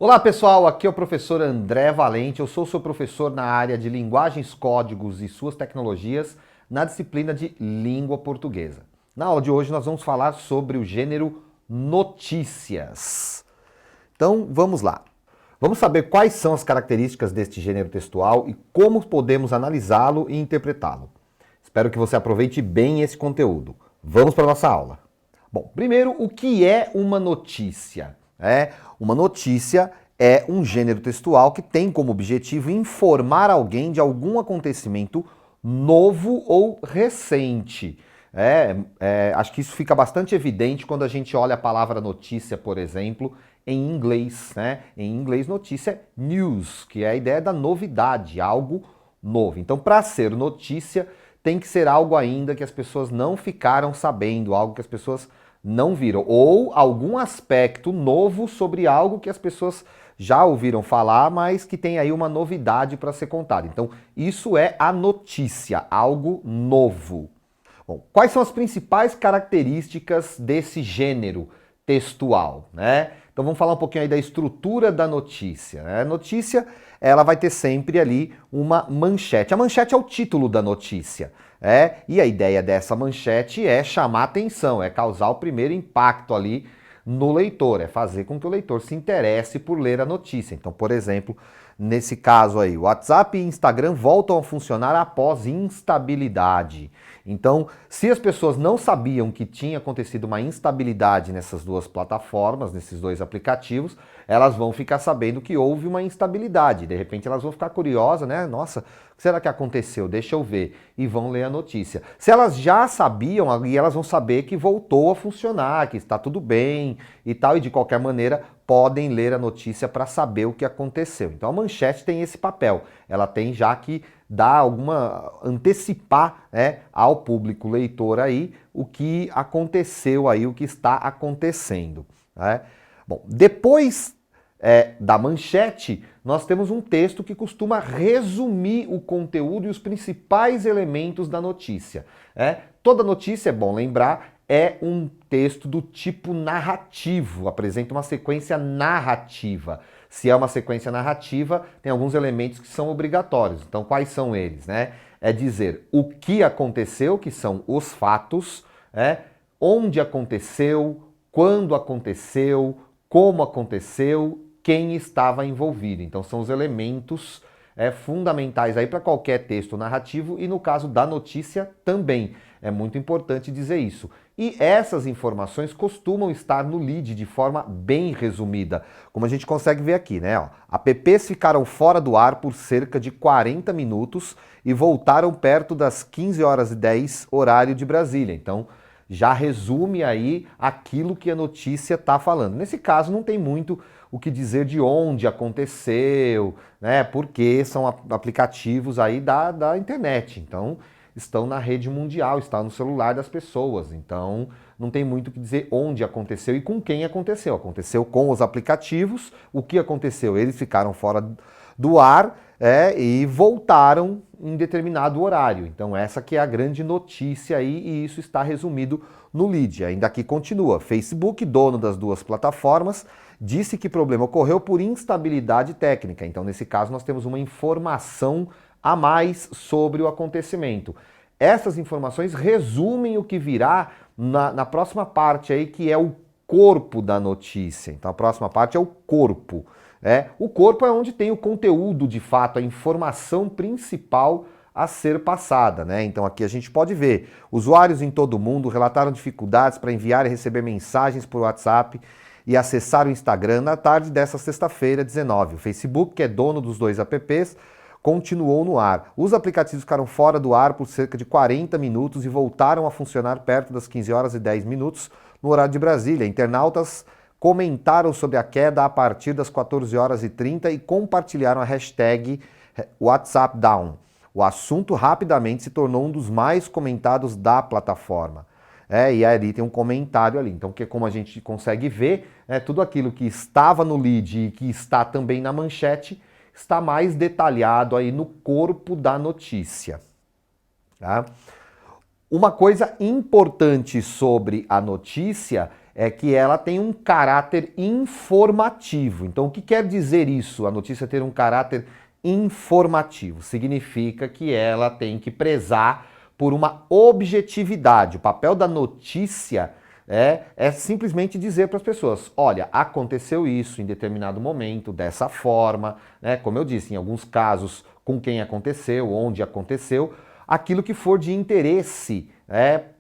Olá pessoal, aqui é o professor André Valente, eu sou seu professor na área de linguagens, códigos e suas tecnologias na disciplina de língua portuguesa. Na aula de hoje nós vamos falar sobre o gênero notícias. Então vamos lá. Vamos saber quais são as características deste gênero textual e como podemos analisá-lo e interpretá-lo. Espero que você aproveite bem esse conteúdo. Vamos para a nossa aula. Bom, primeiro, o que é uma notícia? Uma notícia é um gênero textual que tem como objetivo informar alguém de algum acontecimento novo ou recente. Acho que isso fica bastante evidente quando a gente olha a palavra notícia, por exemplo, em inglês. Em inglês, notícia é news, que é a ideia da novidade, algo novo. Então, para ser notícia, tem que ser algo ainda que as pessoas não ficaram sabendo, algo que as pessoas não viram, ou algum aspecto novo sobre algo que as pessoas já ouviram falar, mas que tem aí uma novidade para ser contada. Então, isso é a notícia, algo novo. Bom, quais são as principais características desse gênero textual, Então vamos falar um pouquinho aí da estrutura da notícia. A notícia, ela vai ter sempre ali uma manchete. A manchete é o título da notícia. E a ideia dessa manchete é chamar atenção, é causar o primeiro impacto ali no leitor, é fazer com que o leitor se interesse por ler a notícia. Então, por exemplo, nesse caso aí, o WhatsApp e Instagram voltam a funcionar após instabilidade. Então, se as pessoas não sabiam que tinha acontecido uma instabilidade nessas duas plataformas, nesses dois aplicativos, elas vão ficar sabendo que houve uma instabilidade. De repente elas vão ficar curiosas, Nossa, o que será que aconteceu? Deixa eu ver. E vão ler a notícia. Se elas já sabiam, aí elas vão saber que voltou a funcionar, que está tudo bem e tal, e de qualquer maneira podem ler a notícia para saber o que aconteceu. Então a manchete tem esse papel. Ela tem já que dar antecipar ao público leitor aí o que aconteceu aí, o que está acontecendo. Bom, depois da manchete, nós temos um texto que costuma resumir o conteúdo e os principais elementos da notícia. Toda notícia, é bom lembrar, é um texto do tipo narrativo, apresenta uma sequência narrativa. Se é uma sequência narrativa, tem alguns elementos que são obrigatórios. Então, quais são eles? É dizer o que aconteceu, que são os fatos, onde aconteceu, quando aconteceu, como aconteceu, quem estava envolvido. Então, são os elementos fundamentais aí para qualquer texto narrativo e no caso da notícia também. É muito importante dizer isso. E essas informações costumam estar no lead de forma bem resumida, como a gente consegue ver aqui, Apps ficaram fora do ar por cerca de 40 minutos e voltaram perto das 15h10, horário de Brasília. Então, já resume aí aquilo que a notícia está falando. Nesse caso, não tem muito o que dizer de onde aconteceu, porque são aplicativos aí da internet. Então, estão na rede mundial, está no celular das pessoas. Então, não tem muito o que dizer onde aconteceu e com quem aconteceu. Aconteceu com os aplicativos. O que aconteceu? Eles ficaram fora do ar e voltaram em determinado horário. Então, essa que é a grande notícia aí e isso está resumido no lead. Ainda aqui continua. Facebook, dono das duas plataformas, disse que o problema ocorreu por instabilidade técnica. Então, nesse caso, nós temos uma informação a mais sobre o acontecimento. Essas informações resumem o que virá na próxima parte aí, que é o corpo da notícia. Então a próxima parte é o corpo. O corpo é onde tem o conteúdo de fato, a informação principal a ser passada. Então aqui a gente pode ver, usuários em todo o mundo relataram dificuldades para enviar e receber mensagens por WhatsApp e acessar o Instagram na tarde dessa sexta-feira, 19. O Facebook, que é dono dos dois apps, continuou no ar. Os aplicativos ficaram fora do ar por cerca de 40 minutos e voltaram a funcionar perto das 15h10 no horário de Brasília. Internautas comentaram sobre a queda a partir das 14h30 e compartilharam a hashtag WhatsAppDown. O assunto rapidamente se tornou um dos mais comentados da plataforma. E ali tem um comentário ali. Então, como a gente consegue ver, tudo aquilo que estava no lead e que está também na manchete está mais detalhado aí no corpo da notícia. Uma coisa importante sobre a notícia é que ela tem um caráter informativo. Então, o que quer dizer isso? A notícia ter um caráter informativo significa que ela tem que prezar por uma objetividade. O papel da notícia é simplesmente dizer para as pessoas, olha, aconteceu isso em determinado momento, dessa forma, né? Como eu disse, em alguns casos, com quem aconteceu, onde aconteceu, aquilo que for de interesse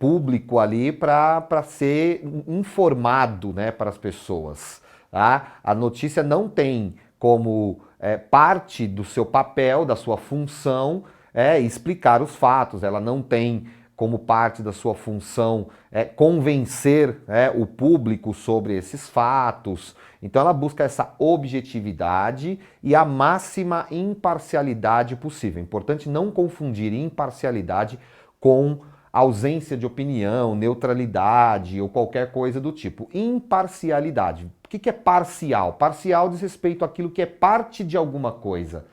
público ali para ser informado, né, para as pessoas. Tá? A notícia não tem como parte do seu papel, da sua função, explicar os fatos. Ela não tem como parte da sua função convencer o público sobre esses fatos. Então ela busca essa objetividade e a máxima imparcialidade possível. É importante não confundir imparcialidade com ausência de opinião, neutralidade ou qualquer coisa do tipo. Imparcialidade. O que é parcial? Parcial diz respeito àquilo que é parte de alguma coisa.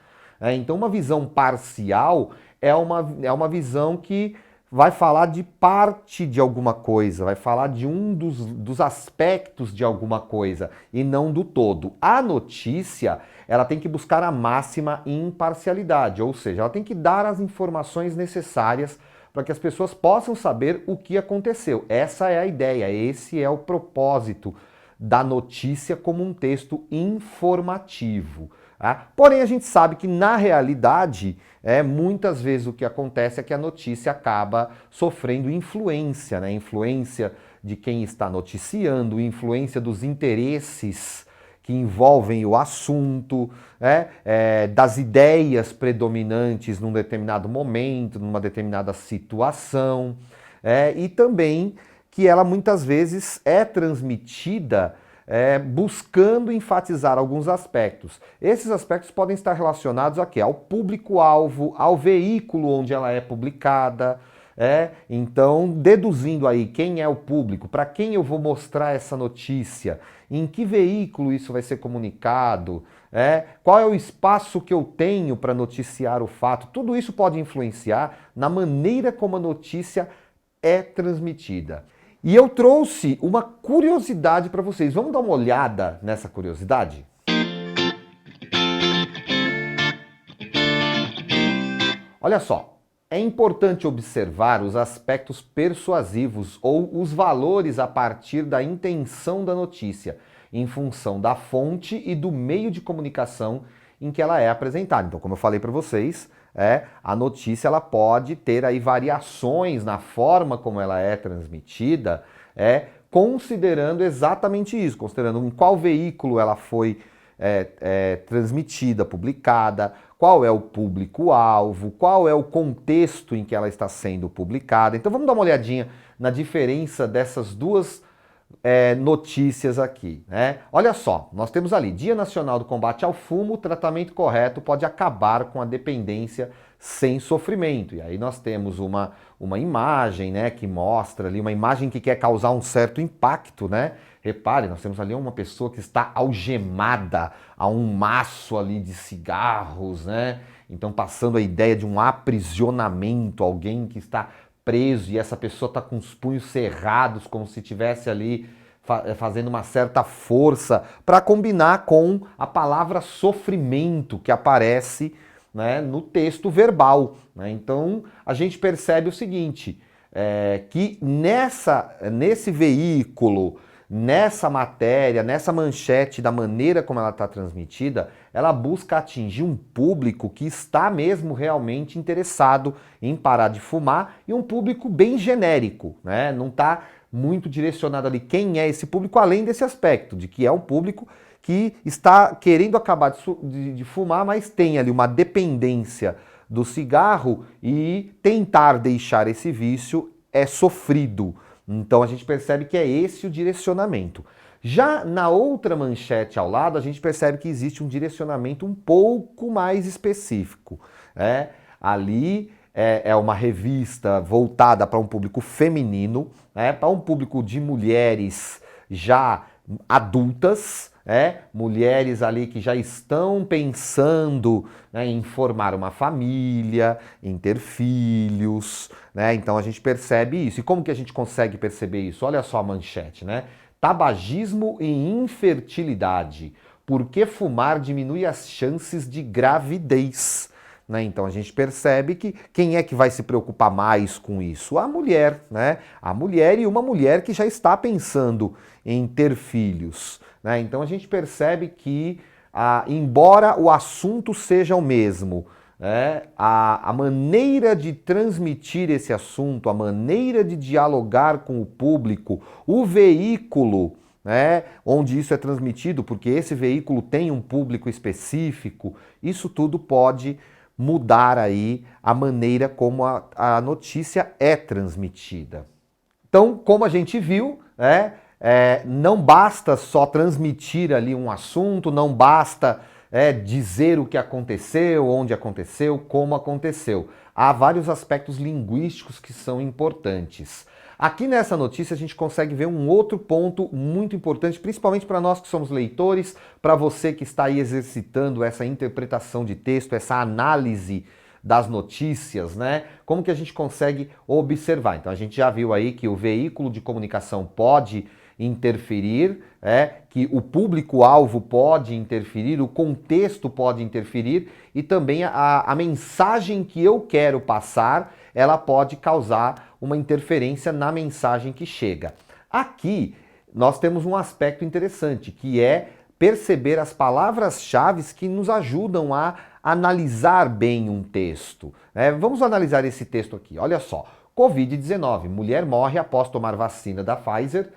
Então uma visão parcial é uma visão que vai falar de parte de alguma coisa, vai falar de um dos aspectos de alguma coisa e não do todo. A notícia, ela tem que buscar a máxima imparcialidade, ou seja, ela tem que dar as informações necessárias para que as pessoas possam saber o que aconteceu. Essa é a ideia, esse é o propósito da notícia como um texto informativo. Tá? Porém, a gente sabe que na realidade, muitas vezes o que acontece é que a notícia acaba sofrendo influência, né? Influência de quem está noticiando, influência dos interesses que envolvem o assunto, das ideias predominantes num determinado momento, numa determinada situação, e também que ela muitas vezes é transmitida buscando enfatizar alguns aspectos. Esses aspectos podem estar relacionados aqui ao público-alvo, ao veículo onde ela é publicada. Então, deduzindo aí quem é o público, para quem eu vou mostrar essa notícia, em que veículo isso vai ser comunicado, qual é o espaço que eu tenho para noticiar o fato, tudo isso pode influenciar na maneira como a notícia é transmitida. E eu trouxe uma curiosidade para vocês. Vamos dar uma olhada nessa curiosidade? Olha só, é importante observar os aspectos persuasivos ou os valores a partir da intenção da notícia, em função da fonte e do meio de comunicação em que ela é apresentada. Então, como eu falei para vocês, a notícia ela pode ter aí variações na forma como ela é transmitida, considerando exatamente isso, considerando em qual veículo ela foi transmitida, publicada, qual é o público-alvo, qual é o contexto em que ela está sendo publicada. Então vamos dar uma olhadinha na diferença dessas duas notícias aqui, né? Olha só, nós temos ali, Dia Nacional do Combate ao Fumo, o tratamento correto pode acabar com a dependência sem sofrimento. E aí nós temos uma imagem, né, que mostra ali, uma imagem que quer causar um certo impacto, né? Repare, nós temos ali uma pessoa que está algemada a um maço ali de cigarros, né? Então passando a ideia de um aprisionamento, alguém que está preso e essa pessoa está com os punhos cerrados, como se estivesse ali fazendo uma certa força, para combinar com a palavra sofrimento que aparece, né, no texto verbal. Né? Então a gente percebe o seguinte, que nesse veículo, nessa matéria, nessa manchete, da maneira como ela está transmitida, ela busca atingir um público que está mesmo realmente interessado em parar de fumar e um público bem genérico, né? Não está muito direcionado ali quem é esse público, além desse aspecto, de que é um público que está querendo acabar de fumar, mas tem ali uma dependência do cigarro e tentar deixar esse vício é sofrido. Então a gente percebe que é esse o direcionamento. Já na outra manchete ao lado, a gente percebe que existe um direcionamento um pouco mais específico. Ali é uma revista voltada para um público feminino, para um público de mulheres já adultas, mulheres ali que já estão pensando, né, em formar uma família, em ter filhos, né? Então a gente percebe isso. E como que a gente consegue perceber isso? Olha só a manchete, né? tabagismo e infertilidade. Por que fumar diminui as chances de gravidez? Né? Então a gente percebe que quem é que vai se preocupar mais com isso? A mulher, né? A mulher, e uma mulher que já está pensando em ter filhos. Né? Então a gente percebe que, embora o assunto seja o mesmo, a maneira de transmitir esse assunto, a maneira de dialogar com o público, o veículo, onde isso é transmitido, porque esse veículo tem um público específico, isso tudo pode mudar aí a maneira como a notícia é transmitida. Então, como a gente viu, não basta só transmitir ali um assunto, não basta dizer o que aconteceu, onde aconteceu, como aconteceu. Há vários aspectos linguísticos que são importantes. Aqui nessa notícia a gente consegue ver um outro ponto muito importante, principalmente para nós que somos leitores, para você que está aí exercitando essa interpretação de texto, essa análise das notícias, né? Como que a gente consegue observar? Então a gente já viu aí que o veículo de comunicação pode interferir, que o público-alvo pode interferir, o contexto pode interferir e também a mensagem que eu quero passar, ela pode causar uma interferência na mensagem que chega. Aqui nós temos um aspecto interessante, que é perceber as palavras-chave que nos ajudam a analisar bem um texto. Vamos analisar esse texto aqui. Olha só, Covid-19, mulher morre após tomar vacina da Pfizer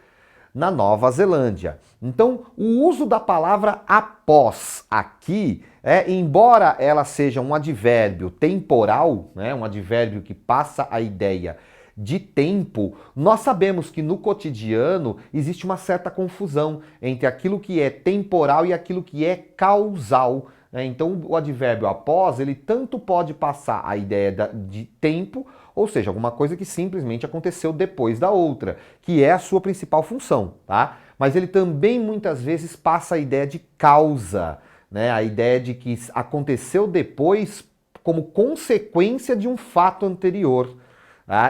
na Nova Zelândia. Então, o uso da palavra após aqui, embora ela seja um advérbio temporal, um advérbio que passa a ideia de tempo, nós sabemos que no cotidiano existe uma certa confusão entre aquilo que é temporal e aquilo que é causal. Então, o advérbio após, ele tanto pode passar a ideia de tempo, ou seja, alguma coisa que simplesmente aconteceu depois da outra, que é a sua principal função, tá? Mas ele também muitas vezes passa a ideia de causa, a ideia de que aconteceu depois como consequência de um fato anterior.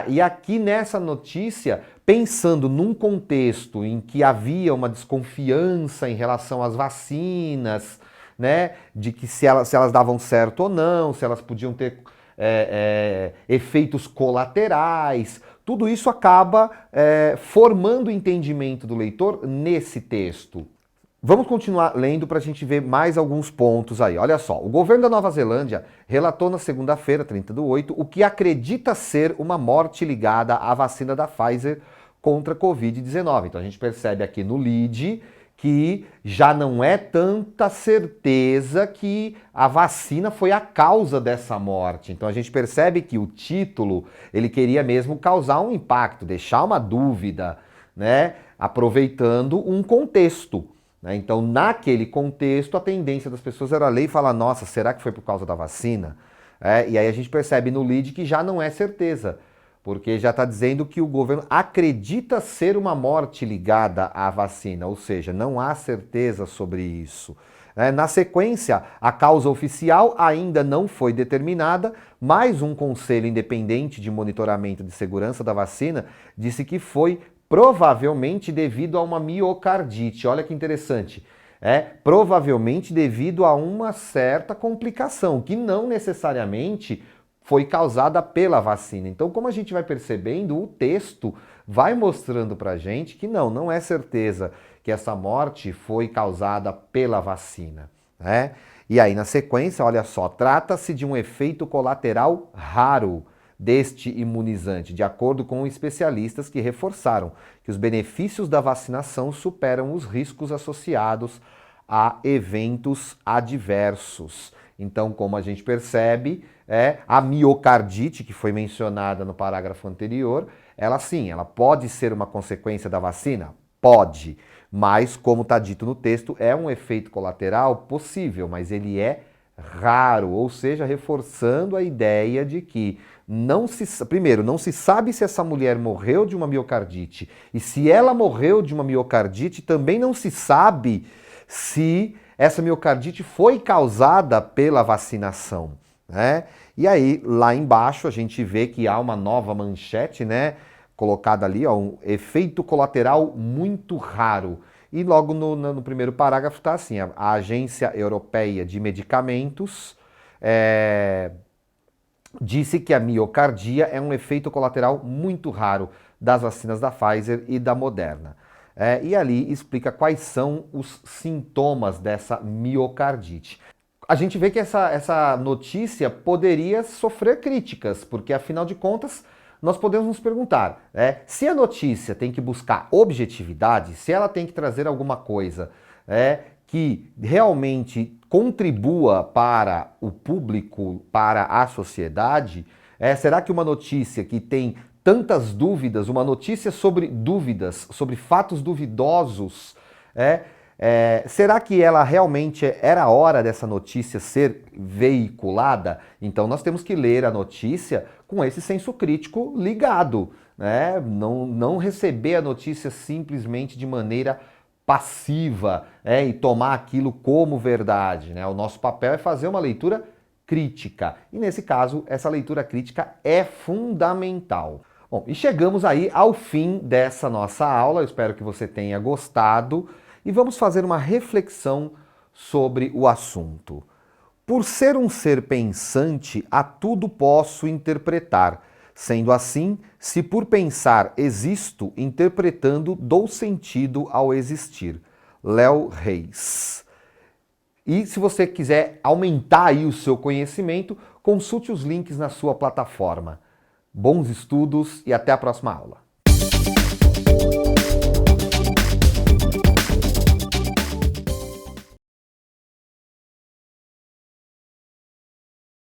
E aqui nessa notícia, pensando num contexto em que havia uma desconfiança em relação às vacinas, de que se elas davam certo ou não, se elas podiam ter efeitos colaterais, tudo isso acaba formando o entendimento do leitor nesse texto. Vamos continuar lendo para a gente ver mais alguns pontos aí. Olha só, o governo da Nova Zelândia relatou na segunda-feira, 30/8, o que acredita ser uma morte ligada à vacina da Pfizer contra a Covid-19. Então a gente percebe aqui no lead que já não é tanta certeza que a vacina foi a causa dessa morte. Então a gente percebe que o título, ele queria mesmo causar um impacto, deixar uma dúvida, aproveitando um contexto. Então, naquele contexto, a tendência das pessoas era ler e falar, nossa, será que foi por causa da vacina? E aí a gente percebe no lead que já não é certeza, porque já está dizendo que o governo acredita ser uma morte ligada à vacina, ou seja, não há certeza sobre isso. Na sequência, a causa oficial ainda não foi determinada, mas um conselho independente de monitoramento de segurança da vacina disse que foi provavelmente devido a uma miocardite. Olha que interessante. Provavelmente devido a uma certa complicação, que não necessariamente foi causada pela vacina. Então, como a gente vai percebendo, o texto vai mostrando pra gente que não é certeza que essa morte foi causada pela vacina. E aí, na sequência, olha só, trata-se de um efeito colateral raro deste imunizante, de acordo com especialistas que reforçaram que os benefícios da vacinação superam os riscos associados a eventos adversos. Então, como a gente percebe, a miocardite, que foi mencionada no parágrafo anterior, ela sim, ela pode ser uma consequência da vacina? Pode, mas como está dito no texto, é um efeito colateral possível, mas ele é raro, ou seja, reforçando a ideia de que primeiro, não se sabe se essa mulher morreu de uma miocardite, e se ela morreu de uma miocardite, também não se sabe se essa miocardite foi causada pela vacinação. E aí, lá embaixo, a gente vê que há uma nova manchete, colocado ali, ó, um efeito colateral muito raro. E logo no primeiro parágrafo está assim, a Agência Europeia de Medicamentos disse que a miocardia é um efeito colateral muito raro das vacinas da Pfizer e da Moderna. E ali explica quais são os sintomas dessa miocardite. A gente vê que essa notícia poderia sofrer críticas, porque afinal de contas nós podemos nos perguntar, se a notícia tem que buscar objetividade, se ela tem que trazer alguma coisa que realmente contribua para o público, para a sociedade, será que uma notícia que tem tantas dúvidas, uma notícia sobre dúvidas, sobre fatos duvidosos, será que ela realmente era a hora dessa notícia ser veiculada? Então nós temos que ler a notícia com esse senso crítico ligado, né? Não receber a notícia simplesmente de maneira passiva e tomar aquilo como verdade, né? O nosso papel é fazer uma leitura crítica. E nesse caso, essa leitura crítica é fundamental. Bom, e chegamos aí ao fim dessa nossa aula. Eu espero que você tenha gostado. E vamos fazer uma reflexão sobre o assunto. Por ser um ser pensante, a tudo posso interpretar. Sendo assim, se por pensar existo, interpretando, dou sentido ao existir. Léo Reis. E se você quiser aumentar aí o seu conhecimento, consulte os links na sua plataforma. Bons estudos e até a próxima aula.